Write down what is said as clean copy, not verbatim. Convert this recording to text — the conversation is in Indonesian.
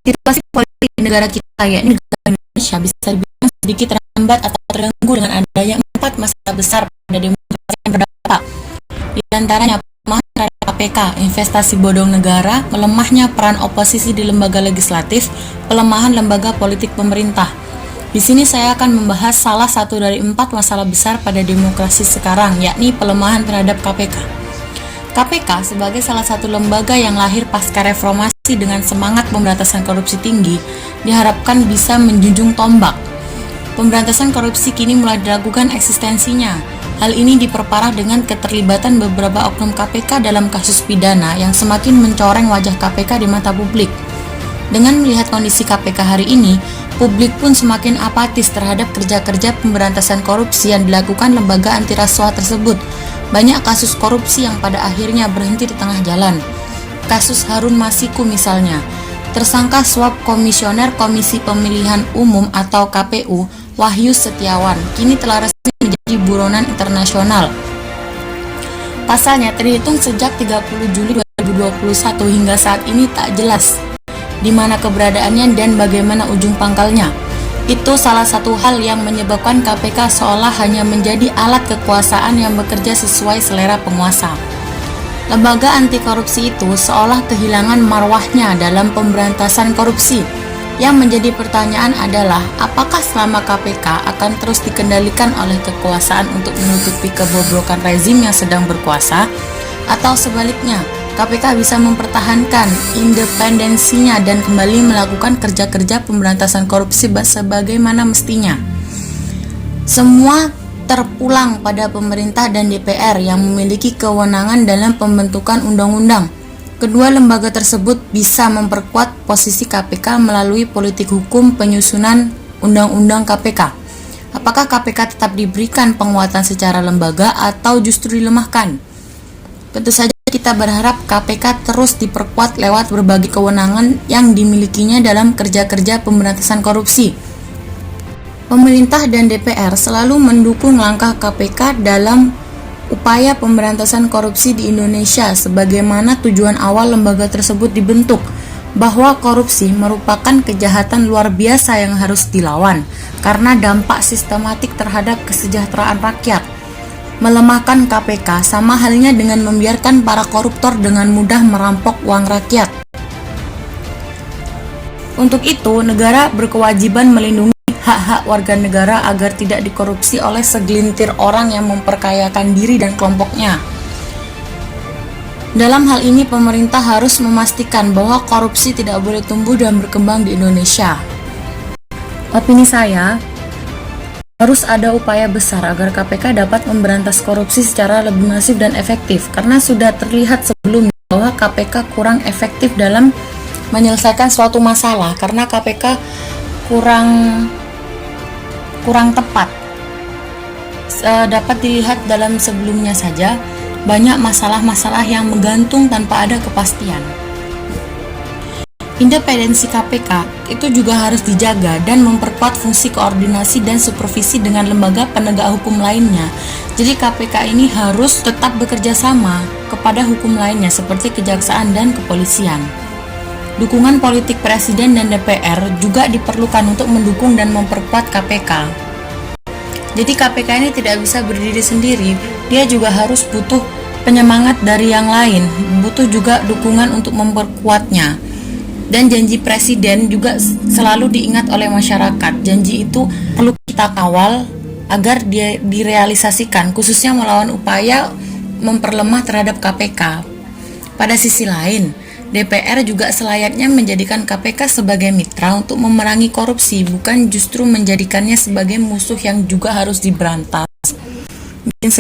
Situasi politik di negara kita, yakni negara Indonesia, bisa dibilang sedikit terhambat atau terganggu dengan adanya 4 masalah besar pada demokrasi yang berdampak. Di antaranya pelemahan terhadap KPK, investasi bodong negara, melemahnya peran oposisi di lembaga legislatif, pelemahan lembaga politik pemerintah. Di sini saya akan membahas salah satu dari 4 masalah besar pada demokrasi sekarang, yakni pelemahan terhadap KPK. KPK sebagai salah satu lembaga yang lahir pasca reformasi dengan semangat pemberantasan korupsi tinggi, diharapkan bisa menjunjung tombak. Pemberantasan korupsi kini mulai diragukan eksistensinya. Hal ini diperparah dengan keterlibatan beberapa oknum KPK dalam kasus pidana yang semakin mencoreng wajah KPK di mata publik. Dengan melihat kondisi KPK hari ini, publik pun semakin apatis terhadap kerja-kerja pemberantasan korupsi yang dilakukan lembaga anti rasuah tersebut. Banyak kasus korupsi yang pada akhirnya berhenti di tengah jalan. Kasus Harun Masiku misalnya, tersangka suap komisioner Komisi Pemilihan Umum atau KPU, Wahyu Setiawan, kini telah resmi menjadi buronan internasional. Pasalnya terhitung sejak 30 Juli 2021 hingga saat ini tak jelas di mana keberadaannya dan bagaimana ujung pangkalnya. Itu salah satu hal yang menyebabkan KPK seolah hanya menjadi alat kekuasaan yang bekerja sesuai selera penguasa. Lembaga anti korupsi itu seolah kehilangan marwahnya dalam pemberantasan korupsi. Yang menjadi pertanyaan adalah, apakah selama KPK akan terus dikendalikan oleh kekuasaan untuk menutupi kebobrokan rezim yang sedang berkuasa, atau sebaliknya, KPK bisa mempertahankan independensinya dan kembali melakukan kerja-kerja pemberantasan korupsi sebagaimana mestinya. Semua terpulang pada pemerintah dan DPR yang memiliki kewenangan dalam pembentukan undang-undang. Kedua lembaga tersebut bisa memperkuat posisi KPK melalui politik hukum penyusunan undang-undang KPK. Apakah KPK tetap diberikan penguatan secara lembaga atau justru dilemahkan? Tentu saja kita berharap KPK terus diperkuat lewat berbagai kewenangan yang dimilikinya dalam kerja-kerja pemberantasan korupsi. Pemerintah dan DPR selalu mendukung langkah KPK dalam upaya pemberantasan korupsi di Indonesia sebagaimana tujuan awal lembaga tersebut dibentuk, bahwa korupsi merupakan kejahatan luar biasa yang harus dilawan karena dampak sistematik terhadap kesejahteraan rakyat. Melemahkan KPK sama halnya dengan membiarkan para koruptor dengan mudah merampok uang rakyat. Untuk itu, negara berkewajiban melindungi hak-hak warga negara agar tidak dikorupsi oleh segelintir orang yang memperkayakan diri dan kelompoknya. Dalam hal ini, pemerintah harus memastikan bahwa korupsi tidak boleh tumbuh dan berkembang di Indonesia. Opini saya, harus ada upaya besar agar KPK dapat memberantas korupsi secara lebih masif dan efektif, karena sudah terlihat sebelumnya bahwa KPK kurang efektif dalam menyelesaikan suatu masalah karena KPK kurang tepat. Dapat dilihat dalam sebelumnya saja, banyak masalah-masalah yang menggantung tanpa ada kepastian. Independensi KPK itu juga harus dijaga dan memperkuat fungsi koordinasi dan supervisi dengan lembaga penegak hukum lainnya. Jadi KPK ini harus tetap bekerja sama kepada hukum lainnya seperti kejaksaan dan kepolisian. Dukungan politik Presiden dan DPR juga diperlukan untuk mendukung dan memperkuat KPK. Jadi KPK ini tidak bisa berdiri sendiri, dia juga harus butuh penyemangat dari yang lain, butuh juga dukungan untuk memperkuatnya. Dan janji Presiden juga selalu diingat oleh masyarakat. Janji itu perlu kita kawal agar dia direalisasikan, khususnya melawan upaya memperlemah terhadap KPK. Pada sisi lain, DPR juga selayaknya menjadikan KPK sebagai mitra untuk memerangi korupsi, bukan justru menjadikannya sebagai musuh yang juga harus diberantas. Mungkin